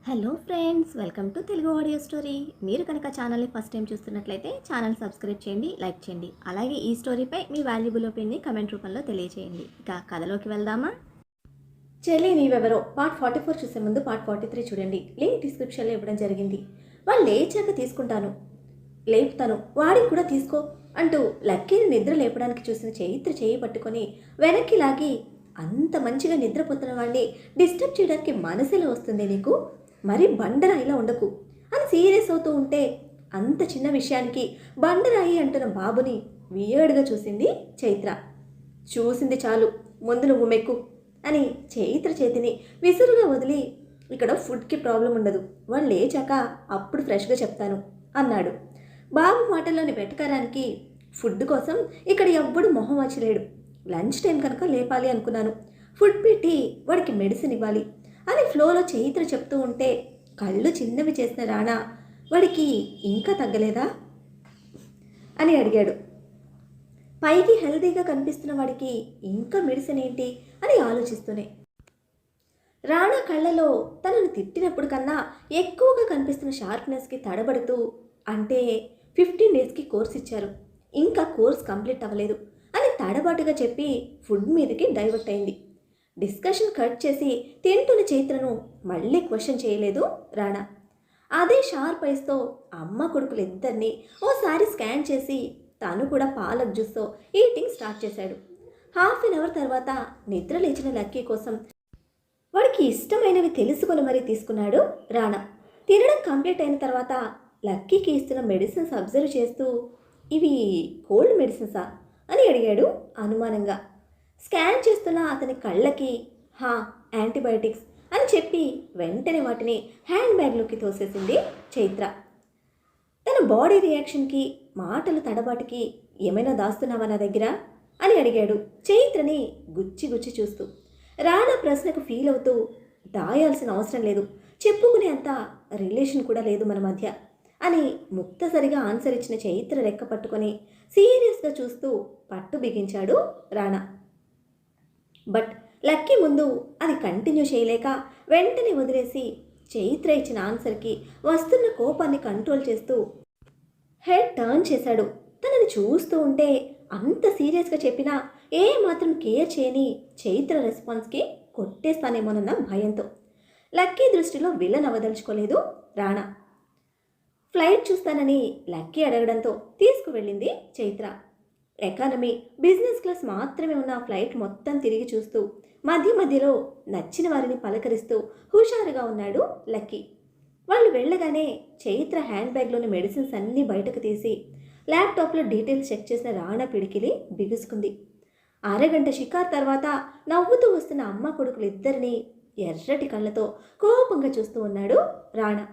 Hello friends, welcome to Telugu audio story. మీరు కనుక ఛానల్ని ఫస్ట్ టైం చూస్తున్నట్లయితే ఛానల్ సబ్స్క్రైబ్ చేయండి, లైక్ చేయండి. అలాగే ఈ స్టోరీపై మీ వాల్యుబుల్ ఒపీనియన్ని కమెంట్ రూపంలో తెలియజేయండి. ఇక కథలోకి వెళ్దామా? చెల్లి నీవెవరో పార్ట్ 44 చూసే ముందు పార్ట్ 43 చూడండి. లింక్ డిస్క్రిప్షన్లో ఇవ్వడం జరిగింది. వాళ్ళు లేచాక తీసుకుంటాను, లేపుతాను, వాడికి కూడా తీసుకో అంటూ లక్కీని నిద్ర లేపడానికి చూసిన చైత్ర చేయి పట్టుకొని వెనక్కి లాగి, అంత మంచిగా నిద్రపోతున్న వాడిని డిస్టర్బ్ చేయడానికి మనసులో వస్తుంది నీకు? మరి బండరాయిలా ఉండకు అని సీరియస్ అవుతూ ఉంటే, అంత చిన్న విషయానికి బండరాయి అంటున్న బాబుని వియర్డ్గా చూసింది చైత్ర. చూసింది చాలు, ముందు నువ్వు మెక్కు అని చైత్ర చేతిని విసురుగా వదిలి, ఇక్కడ ఫుడ్కి ప్రాబ్లం ఉండదు, వాళ్ళు లేచాక అప్పుడు ఫ్రెష్గా చెప్తాను అన్నాడు. బాబు మాటల్లోని వెటకారానికి ఫుడ్ కోసం ఇక్కడ ఎవ్వడు మొహం వచ్చలేడు. లంచ్ టైం కనుక లేపాలి అనుకున్నాను, ఫుడ్ పెట్టి వాడికి మెడిసిన్ ఇవ్వాలి అని ఫ్లోలో చైత్ర చెప్తూ ఉంటే కళ్ళు చిన్నవి చేసిన రాణా, వాడికి ఇంకా తగ్గలేదా అని అడిగాడు. పైకి హెల్తీగా కనిపిస్తున్న వాడికి ఇంకా మెడిసిన్ ఏంటి అని ఆలోచిస్తూనే. రాణా కళ్ళలో తనను తిట్టినప్పుడు కన్నా ఎక్కువగా కనిపిస్తున్న షార్ప్నెస్కి తడబడుతూ, అంటే 15 డేస్కి కోర్స్ ఇచ్చారు, ఇంకా కోర్స్ కంప్లీట్ అవ్వలేదు అని తడబాటుగా చెప్పి ఫుడ్ మీదకి డైవర్ట్ అయింది. డిస్కషన్ కట్ చేసి తింటున్న చైత్రను మళ్ళీ క్వశ్చన్ చేయలేదు రాణా. అదే షార్ప్ ఐస్తో అమ్మ కొడుకులు ఇద్దరిని ఓసారి స్కాన్ చేసి తను కూడా పాలక్ జ్యూస్తో ఈటింగ్ స్టార్ట్ చేశాడు. హాఫ్ అన్ అవర్ తర్వాత నిద్ర లేచిన లక్కీ కోసం వాడికి ఇష్టమైనవి తెలుసుకొని మరీ తీసుకున్నాడు రాణా. తినడం కంప్లీట్ అయిన తర్వాత లక్కీకి ఇస్తున్న మెడిసిన్స్ అబ్జర్వ్ చేస్తూ, ఇవి కోల్డ్ మెడిసిన్సా అని అడిగాడు అనుమానంగా. స్కాన్ చేస్తున్న అతని కళ్ళకి యాంటీబయాటిక్స్ అని చెప్పి వెంటనే వాటిని హ్యాండ్ బ్యాగ్లోకి తోసేసింది చైత్ర. తన బాడీ రియాక్షన్కి మాటల తడబాటుకి ఏమైనా దాస్తున్నావా నా దగ్గర అని అడిగాడు చైత్రని గుచ్చి గుచ్చి చూస్తూ. రాణా ప్రశ్నకు ఫీల్ అవుతూ, దాయాల్సిన అవసరం లేదు, చెప్పుకునే అంత రిలేషన్ కూడా లేదు మన మధ్య అని ముక్తసరిగా ఆన్సర్ ఇచ్చిన చైత్ర రెక్క పట్టుకొని సీరియస్గా చూస్తూ పట్టు బిగించాడు రాణా. బట్ లక్కీ ముందు అది కంటిన్యూ చేయలేక వెంటనే వదిలేసి చైత్ర ఇచ్చిన ఆన్సర్కి వస్తున్న కోపాన్ని కంట్రోల్ చేస్తూ హెడ్ టర్న్ చేశాడు. తనని చూస్తూ ఉంటే అంత సీరియస్గా చెప్పినా ఏ మాత్రం కేర్ చేయని చైత్ర రెస్పాన్స్కి కొట్టేస్తానేమోనన్న భయంతో లక్కీ దృష్టిలో విలన్ అవదలుచుకోలేదు రాణా. ఫ్లైట్ చూస్తానని లక్కీ అడగడంతో తీసుకువెళ్ళింది చైత్ర. ఎకానమీ, బిజినెస్ క్లాస్ మాత్రమే ఉన్న ఫ్లైట్ మొత్తం తిరిగి చూస్తూ మధ్య మధ్యలో నచ్చిన వారిని పలకరిస్తూ హుషారుగా ఉన్నాడు లక్కీ. వాళ్ళు వెళ్ళగానే చైత్ర హ్యాండ్ బ్యాగ్లోని మెడిసిన్స్ అన్నీ బయటకు తీసి ల్యాప్టాప్లో డీటెయిల్స్ చెక్ చేసిన రాణా పిడికిలి బిగుసుకుంది. అరగంట షికార్ తర్వాత నవ్వుతూ వస్తున్న అమ్మ కొడుకులు ఇద్దరిని ఎర్రటి కళ్ళతో కోపంగా చూస్తూ ఉన్నాడు రాణా.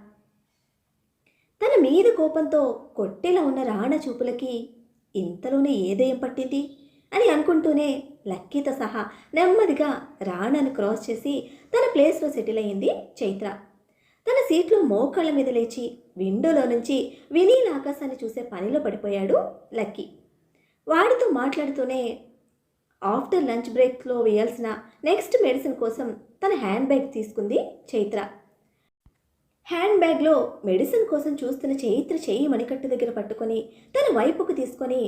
తన మీద కోపంతో కొట్టేలా ఉన్న రాణా చూపులకి ఇంతలోనే ఏదయం పట్టింది అని అనుకుంటూనే లక్కీతో సహా నెమ్మదిగా రాణాను క్రాస్ చేసి తన ప్లేస్లో సెటిల్ అయ్యింది చైత్ర. తన సీట్లో మోకాళ్ళ మీద లేచి విండోలో నుంచి వినీల ఆకాశాన్ని చూసే పనిలో పడిపోయాడు లక్కీ. వాడితో మాట్లాడుతూనే ఆఫ్టర్ లంచ్ బ్రేక్లో వేయాల్సిన నెక్స్ట్ మెడిసిన్ కోసం తన హ్యాండ్ బ్యాగ్ తీసుకుంది చైత్ర. హ్యాండ్ బ్యాగ్లో మెడిసిన్ కోసం చూస్తున్న చైత్ర చేయి మణికట్టు దగ్గర పట్టుకొని తన వైపుకు తీసుకొని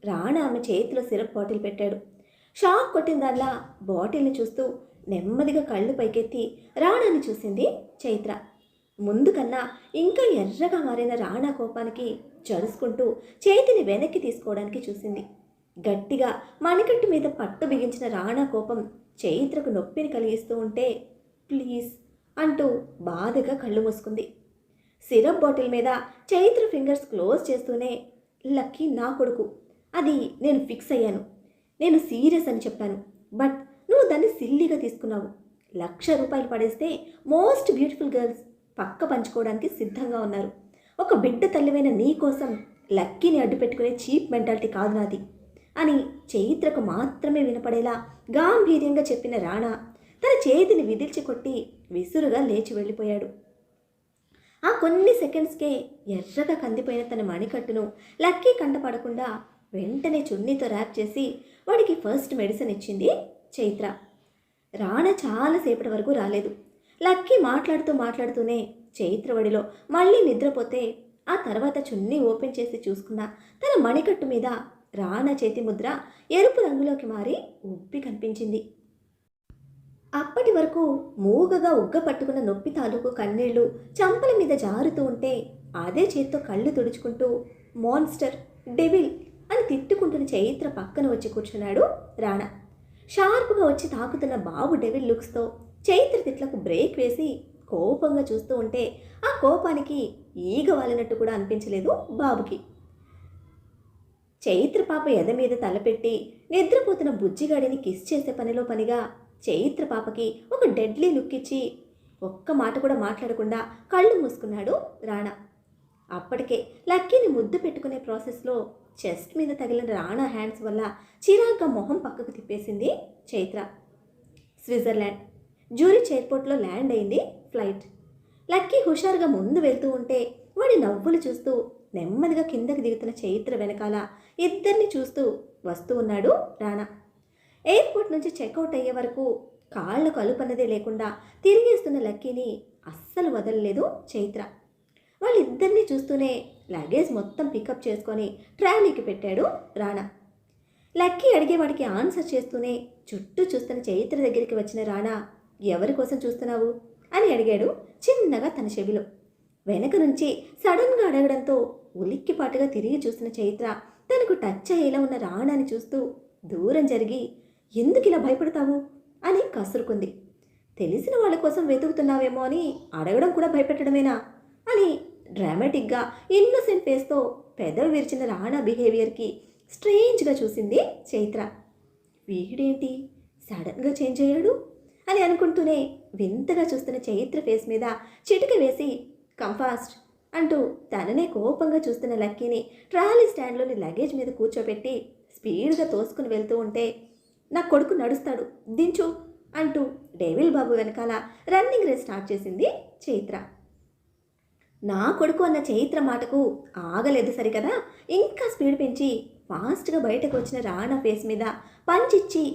రాణా ఆమె చేతిలో సిరప్ బాటిల్ పెట్టాడు. షాక్ కొట్టిన దానిలా బాటిల్ని చూస్తూ నెమ్మదిగా కళ్ళు పైకెత్తి రాణాని చూసింది చైత్ర. ముందు కన్నా ఇంకా ఎర్రగా మారిన రాణా కోపానికి జరుసుకుంటూ చేతిని వెనక్కి తీసుకోవడానికి చూసింది. గట్టిగా మణికట్టు మీద పట్టు బిగించిన రాణా కోపం చైత్రకు నొప్పిని కలిగిస్తూ ఉంటే, ప్లీజ్ అంటూ బాధగా కళ్ళు మూసుకుంది. సిరప్ బాటిల్ మీద చైత్ర ఫింగర్స్ క్లోజ్ చేస్తూనే, లక్కీ నా కొడుకు, అది నేను ఫిక్స్ అయ్యాను, నేను సీరియస్ అని చెప్పాను, బట్ నువ్వు దాన్ని సిల్లీగా తీసుకున్నావు. ₹1,00,000 పడేస్తే మోస్ట్ బ్యూటిఫుల్ గర్ల్స్ పక్క పంచుకోవడానికి సిద్ధంగా ఉన్నారు. ఒక బిడ్డ తల్లివైన నీ కోసం లక్కీని అడ్డు పెట్టుకునే చీప్ మెంటాలిటీ కాదు నాది అని చైత్రకు మాత్రమే వినపడేలా గాంభీర్యంగా చెప్పిన రాణా తన చేతిని విదిల్చి కొట్టి విసురుగా లేచి వెళ్ళిపోయాడు. ఆ కొన్ని సెకండ్స్కే ఎర్రగా కందిపోయిన తన మణికట్టును లక్కీ కంటపడకుండా వెంటనే చున్నీతో ర్యాప్ చేసి వాడికి ఫస్ట్ మెడిసిన్ ఇచ్చింది చైత్ర. రాణా చాలాసేపటి వరకు రాలేదు. లక్కీ మాట్లాడుతూనే చైత్రవడిలో మళ్ళీ నిద్రపోతే ఆ తర్వాత చున్నీ ఓపెన్ చేసి చూసుకున్న తన మణికట్టు మీద రానా చేతి ముద్ర ఎరుపు రంగులోకి మారి ఉబ్బి కనిపించింది. అప్పటి వరకు మూగగా ఉగ్గ పట్టుకున్న నొప్పి తాలూకు కన్నీళ్లు చంపల మీద జారుతూ ఉంటే అదే చేత్తో కళ్ళు తుడుచుకుంటూ మాన్స్టర్, డెవిల్ అని తిట్టుకుంటున్న చైత్ర పక్కన వచ్చి కూర్చున్నాడు రాణా. షార్ప్గా వచ్చి తాకుతున్న బాబు డెవిల్ లుక్స్తో చైత్ర తిట్లకు బ్రేక్ వేసి కోపంగా చూస్తూ ఉంటే ఆ కోపానికి ఈగ వాలినట్టు కూడా అనిపించలేదు బాబుకి. చైత్ర పాప ఎద మీద తలపెట్టి నిద్రపోతున్న బుజ్జిగాడిని కిస్ చేసే పనిలో పనిగా చైత్ర పాపకి ఒక డెడ్లీ లుక్ ఇచ్చి ఒక్క మాట కూడా మాట్లాడకుండా కళ్ళు మూసుకున్నాడు రాణా. అప్పటికే లక్కీని ముద్దు పెట్టుకునే ప్రాసెస్లో చెస్ట్ మీద తగిలిన రాణా హ్యాండ్స్ వల్ల చిరాగ్గా మొహం పక్కకు తిప్పేసింది చైత్ర. స్విట్జర్లాండ్ జ్యూరిచ్ ఎయిర్పోర్ట్లో ల్యాండ్ అయింది ఫ్లైట్. లక్కీ హుషారుగా ముందు వెళ్తూ ఉంటే వాడి నవ్వులు చూస్తూ నెమ్మదిగా కిందకి దిగుతున్న చైత్ర వెనకాల ఇద్దరిని చూస్తూ వస్తూ ఉన్నాడు రాణా. ఎయిర్పోర్ట్ నుంచి చెక్అవుట్ అయ్యే వరకు కాళ్లకు అలుపన్నదే లేకుండా తిరిగేస్తున్న లక్కీని అస్సలు వదలలేదు చైత్ర. వాళ్ళిద్దరినీ చూస్తూనే లగేజ్ మొత్తం పికప్ చేసుకొని ట్రాలీకి పెట్టాడు రాణా. లక్కీ అడిగేవాడికి ఆన్సర్ చేస్తూనే చుట్టూ చూస్తున్న చైత్ర దగ్గరికి వచ్చిన రాణా, ఎవరి కోసం చూస్తున్నావు అని అడిగాడు చిన్నగా తన చెవిలో. వెనక నుంచి సడన్గా అడగడంతో ఉలిక్కిపాటుగా తిరిగి చూసిన చైత్ర తనకు టచ్ అయ్యేలా ఉన్న రాణాని చూస్తూ దూరం జరిగి, ఎందుకు ఇలా భయపడతావు అని కసురుకుంది. తెలిసిన వాళ్ళ కోసం వెతుకుతున్నావేమో అని అడగడం కూడా భయపెట్టడమేనా అని డ్రామాటిక్గా ఇన్నోసెంట్ ఫేస్తో పెదవి విరిచిన రాణా బిహేవియర్కి స్ట్రేంజ్గా చూసింది చైత్ర. వీడేంటి సడన్గా చేంజ్ అయ్యాడు అని అనుకుంటూనే వింతగా చూస్తున్న చైత్ర ఫేస్ మీద చిటిక వేసి కంఫాస్ట్ అంటూ తననే కోపంగా చూస్తున్న లక్కీని ట్రాలీ స్టాండ్లోని లగేజ్ మీద కూర్చోబెట్టి స్పీడ్గా తోసుకుని వెళ్తూ ఉంటే, నా కొడుకు నడుస్తాడు దించు అంటూ డెవిల్ బాబు వెనకాల రన్నింగ్ రేస్ స్టార్ట్ చేసింది చైత్ర. నా కొడుకు అన్న చైత్ర మాటకు ఆగలేదు సరికదా, ఇంకా స్పీడ్ పెంచి ఫాస్ట్గా బయటకు వచ్చిన రాణా ఫేస్ మీద పంచిచ్చి,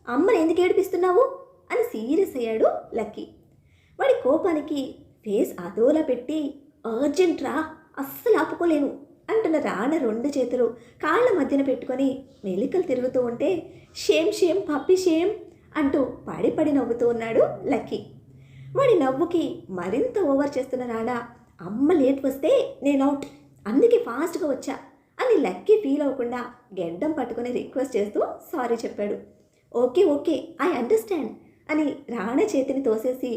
అమ్మని ఎందుకు ఏడిపిస్తున్నావు అని సీరియస్ అయ్యాడు లక్కీ. వాడి కోపానికి ఫేస్ అదోలా పెట్టి, అర్జెంట్ రా, అస్సలు ఆపుకోలేను అంటున్న రాణా రెండు చేతులు కాళ్ళ మధ్యన పెట్టుకొని మెలికలు తిరుగుతూ ఉంటే, షేమ్ షేమ్ పప్పి షేమ్ అంటూ పడి పడి నవ్వుతూ ఉన్నాడు లక్కీ. వాడి నవ్వుకి మరింత ఓవర్ చేస్తున్న రాణా, అమ్మ లేట్ వస్తే నేను అవుట్, అందుకే ఫాస్ట్గా వచ్చా అని లక్కీ ఫీల్ అవ్వకుండా గెడ్డం పట్టుకొని రిక్వెస్ట్ చేస్తూ సారీ చెప్పాడు. ఓకే ఓకే ఐ అండర్స్టాండ్ అని రాణా చేతిని తోసేసి,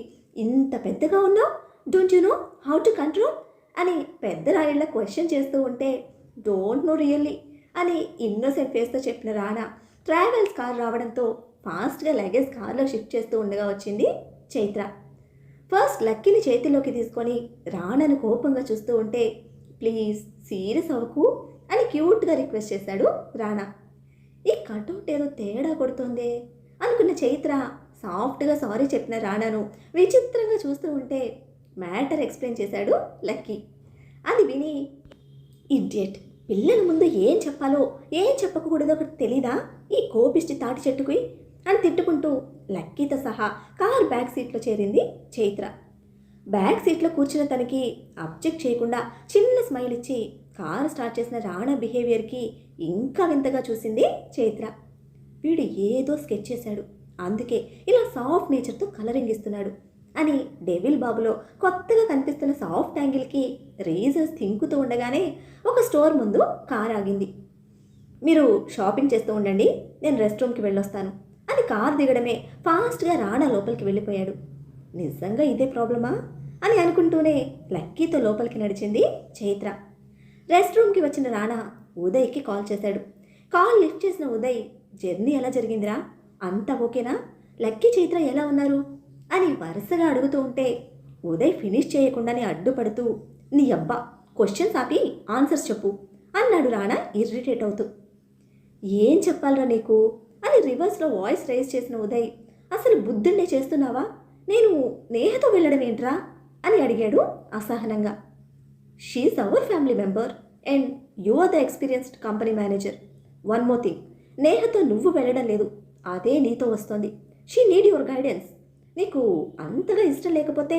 ఇంత పెద్దగా ఉన్నావు, don't you know how to control అని పెద్ద రాయిళ్ళ క్వశ్చన్ చేస్తూ ఉంటే, డోంట్ నో రియల్లీ అని ఇన్నోసెంట్ ఫేస్తో చెప్పిన రాణా ట్రావెల్స్ కార్ రావడంతో ఫాస్ట్గా లగేజ్ కార్లో షిఫ్ట్ చేస్తూ ఉండగా వచ్చింది చైత్ర. ఫస్ట్ లక్కీని చేతిలోకి తీసుకొని రాణాను కోపంగా చూస్తూ ఉంటే, ప్లీజ్ సీరియస్ అవ్వకు అని క్యూట్గా రిక్వెస్ట్ చేశాడు రాణా. ఈ కటౌట్ ఏదో తేడా కొడుతోందే అనుకున్న చైత్ర సాఫ్ట్గా సారీ చెప్పిన రాణాను విచిత్రంగా చూస్తూ ఉంటే మ్యాటర్ ఎక్స్ప్లెయిన్ చేశాడు లక్కీ. అది విని, ఇడియట్, పిల్లల ముందు ఏం చెప్పాలో ఏం చెప్పకూడదో ఒకటి తెలీదా ఈ కోపిష్టి తాటి చెట్టుకి అని తిట్టుకుంటూ లక్కీతో సహా కార్ బ్యాక్ సీట్లో చేరింది చైత్ర. బ్యాక్ సీట్లో కూర్చున్న తనకి అబ్జెక్ట్ చేయకుండా చిన్న స్మైల్ ఇచ్చి కారు స్టార్ట్ చేసిన రాణా బిహేవియర్కి ఇంకా వింతగా చూసింది చైత్ర. వీడు ఏదో స్కెచ్ చేశాడు, అందుకే ఇలా సాఫ్ట్ నేచర్తో కలరింగ్ ఇస్తున్నాడు అని డెవిల్ బాబులో కొత్తగా కనిపిస్తున్న సాఫ్ట్ యాంగిల్కి రీజన్స్ తింకుతూ ఉండగానే ఒక స్టోర్ ముందు కార్ ఆగింది. మీరు షాపింగ్ చేస్తూ ఉండండి, నేను రెస్ట్ రూమ్కి వెళ్ళొస్తాను అని కార్ దిగడమే ఫాస్ట్గా రాణా లోపలికి వెళ్ళిపోయాడు. నిజంగా ఇదే ప్రాబ్లమా అని అనుకుంటూనే లక్కీతో లోపలికి నడిచింది చైత్ర. రెస్ట్ రూమ్కి వచ్చిన రాణా ఉదయ్కి కాల్ చేశాడు. కాల్ లిఫ్ట్ చేసిన ఉదయ్, జర్నీ ఎలా జరిగిందిరా, అంతా ఓకేనా, లక్కీ చైత్ర ఎలా ఉన్నారు అని వరుసగా అడుగుతూ ఉంటే ఉదయ్ ఫినిష్ చేయకుండానే అడ్డుపడుతూ, నీ అబ్బా క్వశ్చన్స్ ఆపి ఆన్సర్స్ చెప్పు అన్నాడు రాణా ఇరిటేట్ అవుతూ. ఏం చెప్పాలరా నీకు అని రివర్స్లో వాయిస్ రైజ్ చేసిన ఉదయ్, అసలు బుద్ధుండే చేస్తున్నావా, నేను నేహతో వెళ్ళడం ఏంట్రా అని అడిగాడు అసహనంగా. She's our family member and you are the experienced company manager. One more thing, నేహతో నువ్వు వెళ్ళడం లేదు, అదే నీతో వస్తుంది. షీ నీడ్ యువర్ గైడెన్స్ నీకు అంతగా ఇష్టం లేకపోతే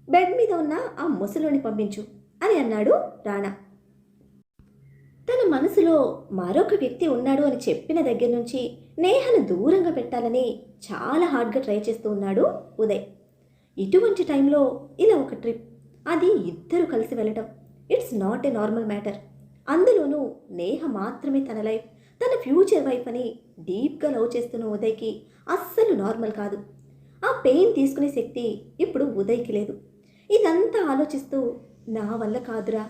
బెడ్ మీద ఉన్న ఆ ముసలోని పంపించు అని అన్నాడు రాణా. తన మనసులో మరొక వ్యక్తి ఉన్నాడు అని చెప్పిన దగ్గర నుంచి నేహను దూరంగా పెట్టాలని చాలా హార్డ్గా ట్రై చేస్తూ ఉన్నాడు ఉదయ్. ఇటువంటి టైంలో ఇలా ఒక ట్రిప్, అది ఇద్దరు కలిసి వెళ్ళటం, it's not a normal matter. అందులోనూ నేహ మాత్రమే తన లైఫ్, తన ఫ్యూచర్ వైఫ్ అని డీప్గా లవ్ చేస్తున్న ఉదయ్కి అస్సలు నార్మల్ కాదు. ఆ పెయిన్ తీసుకునే శక్తి ఇప్పుడు ఉదయ్కి లేదు. ఇదంతా ఆలోచిస్తూ నా వల్ల కాదురా,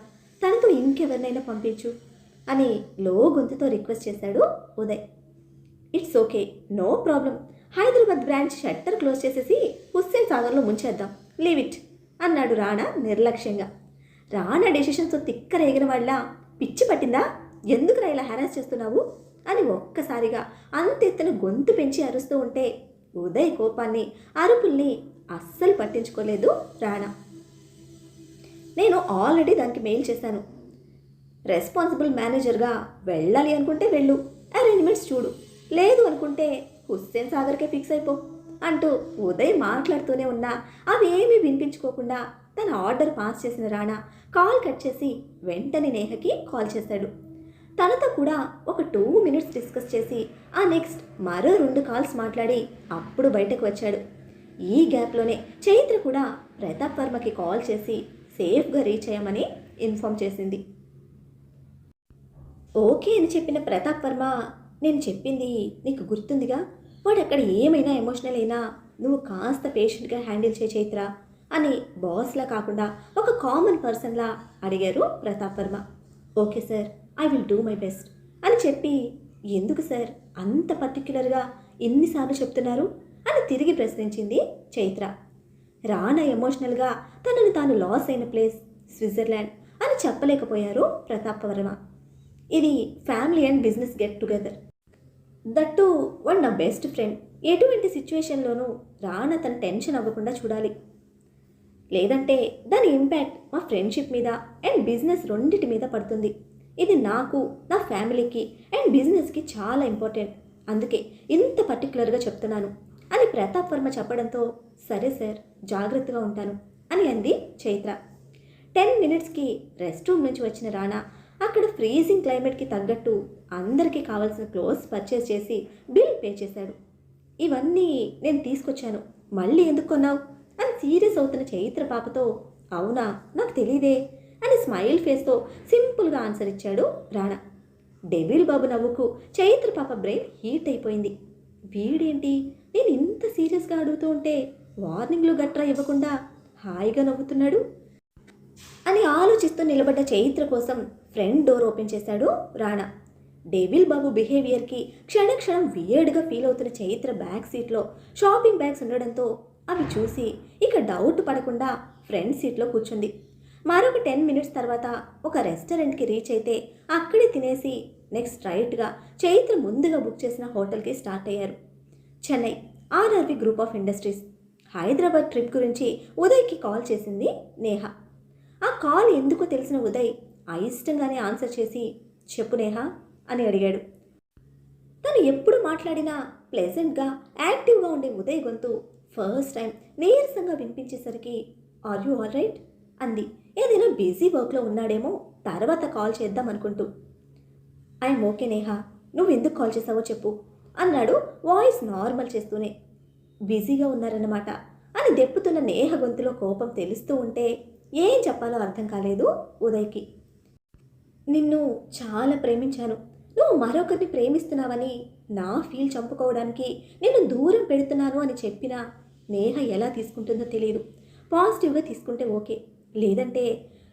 తనతో ఇంకెవరినైనా పంపించు అని లో గొంతుతో రిక్వెస్ట్ చేశాడు Uday. It's okay, no problem. Hyderabad branch shutter close చేసేసి హుస్సేన్ సాగర్లో ముంచేద్దాం, లీవ్ ఇట్ అన్నాడు రాణా నిర్లక్ష్యంగా. రాణా డెసిషన్స్తో తిక్కరేగిన వాళ్ళ పిచ్చి పట్టిందా, ఎందుకురా ఇలా హెరాస్ చేస్తున్నావు అని ఒక్కసారిగా అంతెత్తున గొంతు పెంచి అరుస్తూ ఉంటే ఉదయ్ కోపాన్ని, అరుపుల్ని అస్సలు పట్టించుకోలేదు రాణా. నేను ఆల్రెడీ దానికి మెయిల్ చేశాను. రెస్పాన్సిబుల్ మేనేజర్గా వెళ్ళాలి అనుకుంటే వెళ్ళు, అరేంజ్మెంట్స్ చూడు, లేదు అనుకుంటే హుస్సేన్ సాగర్కే ఫిక్స్ అయిపో అంటూ ఉదయ్ మాట్లాడుతూనే ఉన్నా అవేమీ వినిపించుకోకుండా తన ఆర్డర్ పాస్ చేసిన రాణా కాల్ కట్ చేసి వెంటనే నేహకి కాల్ చేశాడు. తనతో కూడా ఒక 2 minutes డిస్కస్ చేసి ఆ నెక్స్ట్ మరో 2 కాల్స్ మాట్లాడి అప్పుడు బయటకు వచ్చాడు. ఈ గ్యాప్లోనే చైత్ర కూడా ప్రతాప్ వర్మకి కాల్ చేసి సేఫ్గా రీచ్ అయ్యామని ఇన్ఫామ్ చేసింది. ఓకే అని చెప్పిన ప్రతాప్ వర్మ, నేను చెప్పింది నీకు గుర్తుందిగా, వాడు అక్కడ ఏమైనా ఎమోషనల్ అయినా నువ్వు కాస్త పేషెంట్గా హ్యాండిల్ చేయ చైత్ర అని బాస్లా కాకుండా ఒక కామన్ పర్సన్లా అడిగారు Pratap Varma. Okay sir, I will do my best అని చెప్పి, ఎందుకు సార్ అంత పర్టిక్యులర్గా ఎన్నిసార్లు చెప్తున్నారు అని తిరిగి ప్రశ్నించింది చైత్ర. రానా ఎమోషనల్గా తనను తాను లాస్ అయిన ప్లేస్ స్విట్జర్లాండ్ అని చెప్పలేకపోయారు ప్రతాప్ వర్మ. ఇది family and business get together, that one నా బెస్ట్ ఫ్రెండ్. ఎటువంటి సిచ్యువేషన్లోనూ రానా తన టెన్షన్ అవ్వకుండా చూడాలి, లేదంటే దాని ఇంపాక్ట్ మా ఫ్రెండ్షిప్ మీద అండ్ బిజినెస్ రెండింటి మీద పడుతుంది. ఇది నాకు, నా ఫ్యామిలీకి అండ్ బిజినెస్కి చాలా ఇంపార్టెంట్, అందుకే ఇంత పర్టికులర్గా చెప్తున్నాను అని ప్రతాప్ వర్మ చెప్పడంతో, సరే సార్, జాగ్రత్తగా ఉంటాను అని అంది చైత్ర. 10 minutesకి రెస్ట్ రూమ్ నుంచి వచ్చిన రానా అక్కడ ఫ్రీజింగ్ క్లైమేట్కి తగ్గట్టు అందరికీ కావాల్సిన క్లోత్స్ పర్చేస్ చేసి బిల్ పే చేశాడు. ఇవన్నీ నేను తీసుకొచ్చాను, మళ్ళీ ఎందుకు కొన్నావు అని సీరియస్ అవుతున్న చైత్ర పాపతో, అవునా నాకు తెలీదే అని స్మైల్ ఫేస్తో సింపుల్గా ఆన్సర్ ఇచ్చాడు రాణా. డెవిల్ బాబు నవ్వుకు చైత్ర పాప బ్రెయిన్ హీట్ అయిపోయింది. వీడేంటి నేను ఇంత సీరియస్గా అడుగుతూ ఉంటే వార్నింగ్లు గట్రా ఇవ్వకుండా హాయిగా నవ్వుతున్నాడు అని ఆలోచిస్తూ నిలబడ్డ చైత్ర కోసం ఫ్రంట్ డోర్ ఓపెన్ చేశాడు రాణా. డెవిల్ బాబు బిహేవియర్కి క్షణక్షణం వియర్డ్గా ఫీల్ అవుతున్న చైత్ర బ్యాక్ సీట్లో షాపింగ్ బ్యాగ్స్ ఉండడంతో అవి చూసి ఇక డౌట్ పడకుండా ఫ్రంట్ సీట్లో కూర్చుంది. మరొక 10 minutes తర్వాత ఒక రెస్టారెంట్కి రీచ్ అయితే అక్కడే తినేసి నెక్స్ట్ రైట్గా చైత్ర ముందుగా బుక్ చేసిన హోటల్కి స్టార్ట్ అయ్యారు. Chennai ఆర్ఆర్వి group of industries. Hyderabad trip గురించి ఉదయ్కి కాల్ చేసింది నేహ. ఆ కాల్ ఎందుకో తెలిసిన ఉదయ్ అయిష్టంగానే ఆన్సర్ చేసి, చెప్పు నేహ అని అడిగాడు. తను ఎప్పుడు మాట్లాడినా ప్లెజెంట్గా యాక్టివ్గా ఉండే ఉదయ్ గొంతు ఫస్ట్ టైం నీరసంగా వినిపించేసరికి, ఆర్ యూ ఆల్ రైట్ అంది. ఏదైనా బిజీ వర్క్లో ఉన్నాడేమో, తర్వాత కాల్ చేద్దాం అనుకుంటూ. ఐఎమ్ ఓకే నేహ, నువ్వు ఎందుకు కాల్ చేసావో చెప్పు అన్నాడు వాయిస్ నార్మల్ చేస్తూనే. బిజీగా ఉన్నారన్నమాట అని దెప్పుతున్న నేహ గొంతులో కోపం తెలుస్తూ ఉంటే ఏం చెప్పాలో అర్థం కాలేదు ఉదయ్కి. నిన్ను చాలా ప్రేమించాను, నువ్వు మరొకరిని ప్రేమిస్తున్నావని నా ఫీల్ చంపుకోవడానికి నేను దూరం పెడుతున్నాను అని చెప్పినా నేహ ఎలా తీసుకుంటుందో తెలియదు. పాజిటివ్గా తీసుకుంటే ఓకే, లేదంటే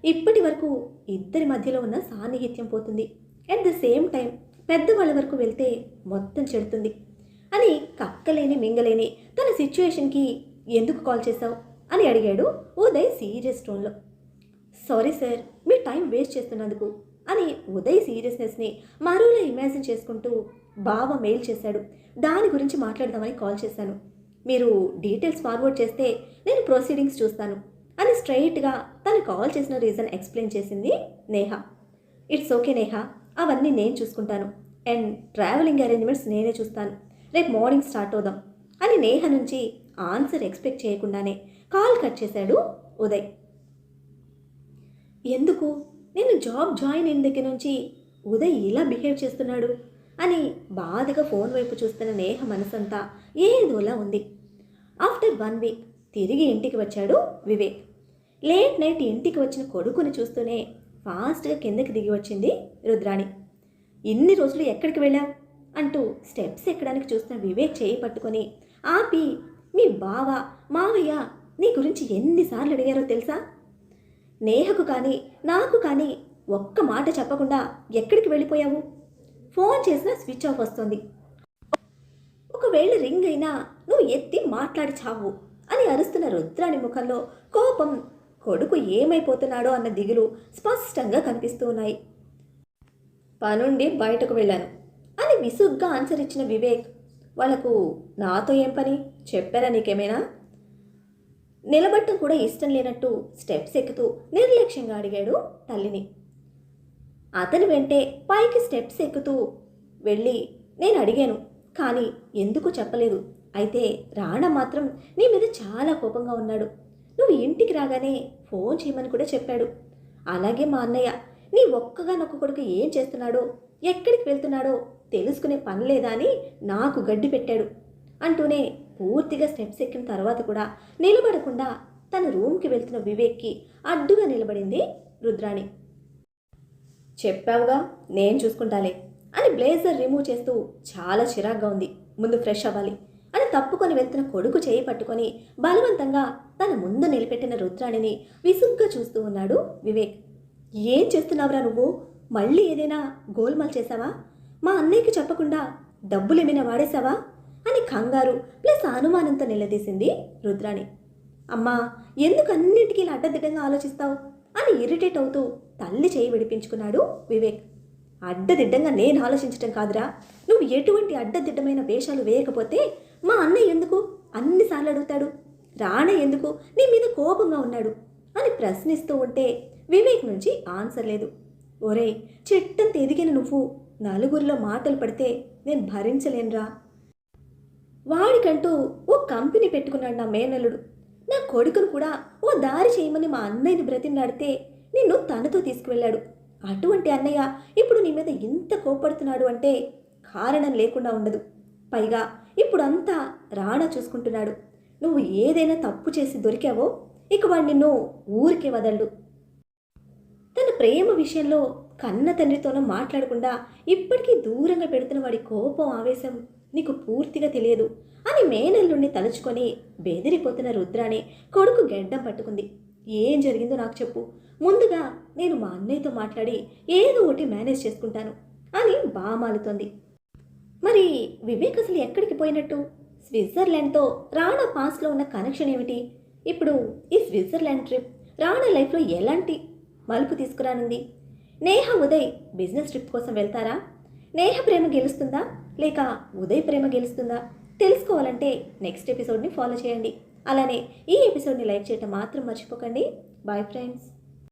ఇప్పటి వరకు ఇద్దరి మధ్యలో ఉన్న సాన్నిహిత్యం పోతుంది. అట్ ద సేమ్ టైం పెద్దవాళ్ళ వరకు వెళ్తే మొత్తం చెడుతుంది అని కక్కలేని మింగలేని తన సిచ్యువేషన్కి ఎందుకు కాల్ చేశావు అని అడిగాడు ఉదయ్ సీరియస్ టోన్లో. సారీ సార్, మీ టైం వేస్ట్ చేస్తున్నందుకు అని ఉదయ్ సీరియస్నెస్ని మరోలా ఇమాజిన్ చేసుకుంటూ బావ మెయిల్ చేశాడు, దాని గురించి మాట్లాడదామని కాల్ చేశాను. మీరు డీటెయిల్స్ ఫార్వర్డ్ చేస్తే నేను ప్రొసీడింగ్స్ చూస్తాను అని స్ట్రైట్గా తను కాల్ చేసిన రీజన్ ఎక్స్ప్లెయిన్ చేసింది నేహ. ఇట్స్ ఓకే నేహ, అవన్నీ నేను చూసుకుంటాను అండ్ ట్రావెలింగ్ అరేంజ్మెంట్స్ నేనే చూస్తాను. రేపు మార్నింగ్ స్టార్ట్ అవుదాం అని నేహ నుంచి ఆన్సర్ ఎక్స్పెక్ట్ చేయకుండానే కాల్ కట్ చేశాడు ఉదయ్. ఎందుకు నేను జాబ్ జాయిన్ అయిన దగ్గర నుంచి ఉదయ్ ఇలా బిహేవ్ చేస్తున్నాడు అని బాధగా ఫోన్ వైపు చూస్తున్న నేహ మనసంతా ఏదోలా ఉంది. ఆఫ్టర్ 1 వీక్ తిరిగి ఇంటికి వచ్చాడు వివేక్. లేట్ నైట్ ఇంటికి వచ్చిన కొడుకుని చూస్తూనే ఫాస్ట్గా కిందకి దిగి వచ్చింది రుద్రాణి. ఇన్ని రోజులు ఎక్కడికి వెళ్ళావు అంటూ స్టెప్స్ ఎక్కడానికి చూస్తున్న వివేక్ చేయి పట్టుకొని ఆపి, మీ బావ మావయ్య నీ గురించి ఎన్నిసార్లు అడిగారో తెలుసా? నేహకు కానీ నాకు కానీ ఒక్క మాట చెప్పకుండా ఎక్కడికి వెళ్ళిపోయావు? ఫోన్ చేసినా స్విచ్ ఆఫ్ వస్తుంది. ఒకవేళ రింగ్ అయినా నువ్వు ఎత్తి మాట్లాడి చావు అని అరుస్తున్న రుద్రాణి ముఖంలో కోపం, కొడుకు ఏమైపోతున్నాడో అన్న దిగులు స్పష్టంగా కనిపిస్తూ ఉన్నాయి. పనుండి బయటకు వెళ్ళాను అని విసుగ్గా ఆన్సర్ ఇచ్చిన వివేక్, వాళ్లకు నాతో ఏం పని చెప్పారా నీకేమైనా? నిలబట్టం కూడా ఇష్టం లేనట్టు స్టెప్స్ ఎక్కుతూ నిర్లక్ష్యంగా అడిగాడు తల్లిని. అతని వెంటే పైకి స్టెప్స్ ఎక్కుతూ వెళ్ళి, నేను అడిగాను కానీ ఎందుకు చెప్పలేదు. అయితే రాణా మాత్రం నీ మీద చాలా కోపంగా ఉన్నాడు. నువ్వు ఇంటికి రాగానే ఫోన్ చేయమని కూడా చెప్పాడు. అలాగే మా అన్నయ్య నీ ఒక్కగానొక్క కొడుకు ఏం చేస్తున్నాడో ఎక్కడికి వెళ్తున్నాడో తెలుసుకునే పని లేదా అని నాకు గడ్డి పెట్టాడు అంటూనే పూర్తిగా స్టెప్స్ ఎక్కిన తర్వాత కూడా నిలబడకుండా తన రూమ్కి వెళ్తున్న వివేక్కి అడ్డుగా నిలబడింది రుద్రాణి. చెప్పావుగా నేను చూసుకుంటాలే అని బ్లేజర్ రిమూవ్ చేస్తూ చాలా చిరాగ్గా ఉంది, ముందు ఫ్రెష్ అవ్వాలి అని తప్పుకొని వెళ్తున్న కొడుకు చేయి పట్టుకొని బలవంతంగా తన ముందు నిలబెట్టిన రుద్రాణిని విసుగ్గా చూస్తూ ఉన్నాడు వివేక్. ఏం చేస్తున్నావురా నువ్వు? మళ్ళీ ఏదైనా గోల్మాల్ చేశావా? మా అన్నయ్యకి చెప్పకుండా డబ్బులేమైనా వాడేశావా అని కంగారు ప్లస్ అనుమానంతో నిలదీసింది రుద్రాణి. అమ్మా, ఎందుకు అన్నింటికీ ఇలా అడ్డదిడ్డంగా ఆలోచిస్తావు అని ఇరిటేట్ అవుతూ తల్లి చేయి విడిపించుకున్నాడు వివేక్. అడ్డదిడ్డంగా నేను ఆలోచించటం కాదురా, నువ్వు ఎటువంటి అడ్డదిడ్డమైన వేషాలు వేయకపోతే మా అన్నయ్య ఎందుకు అన్నిసార్లు అడుగుతాడు? రాణ ఎందుకు నీ మీద కోపంగా ఉన్నాడు అని ప్రశ్నిస్తూ ఉంటే వివేక్ నుంచి ఆన్సర్ లేదు. ఒరేయ్, చెట్టంత ఎదిగిన నువ్వు నలుగురిలో మాటలు పడితే నేను భరించలేనురా. వాడికంటూ ఓ కంపెనీ పెట్టుకున్నాడు నా మేనల్లుడు. నా కొడుకును కూడా ఓ దారి చేయమని మా అన్నయ్యని బ్రతిమలాడితే నిన్ను తనతో తీసుకువెళ్ళాడు. అటువంటి అన్నయ్య ఇప్పుడు నీ మీద ఇంత కోపడుతున్నాడు అంటే కారణం లేకుండా ఉండదు. పైగా ఇప్పుడు అంతా రాణా చూసుకుంటున్నాడు. నువ్వు ఏదైనా తప్పు చేసి దొరికావో ఇక వాడు నిన్ను ఊరికే వదలడు. తన ప్రేమ విషయంలో కన్న తండ్రితోనూ మాట్లాడకుండా ఇప్పటికీ దూరంగా పెడుతున్న వాడి కోపం ఆవేశం నీకు పూర్తిగా తెలియదు అని మేనల్లుణ్ణి తలుచుకొని బెదిరిపోతున్న రుద్రాణి కొడుకు గెడ్డం పట్టుకుంది. ఏం జరిగిందో నాకు చెప్పు, ముందుగా నేను మా అన్నయ్యతో మాట్లాడి ఏదో ఒకటి మేనేజ్ చేసుకుంటాను అని బామాలుతోంది. మరి వివేక్ అసలు ఎక్కడికి పోయినట్టు? స్విట్జర్లాండ్తో రాణా పాస్లో ఉన్న కనెక్షన్ ఏమిటి? ఇప్పుడు ఈ స్విట్జర్లాండ్ ట్రిప్ రాణా లైఫ్లో ఎలాంటి మలుపు తీసుకురానుంది? నేహ ఉదయ్ బిజినెస్ ట్రిప్ కోసం వెళ్తారా? నేహ ప్రేమ గెలుస్తుందా లేక ఉదయ్ ప్రేమ గెలుస్తుందా? తెలుసుకోవాలంటే నెక్స్ట్ ఎపిసోడ్ని ఫాలో చేయండి. అలానే ఈ ఎపిసోడ్ని లైక్ చేయటం మాత్రం మర్చిపోకండి. Bye friends.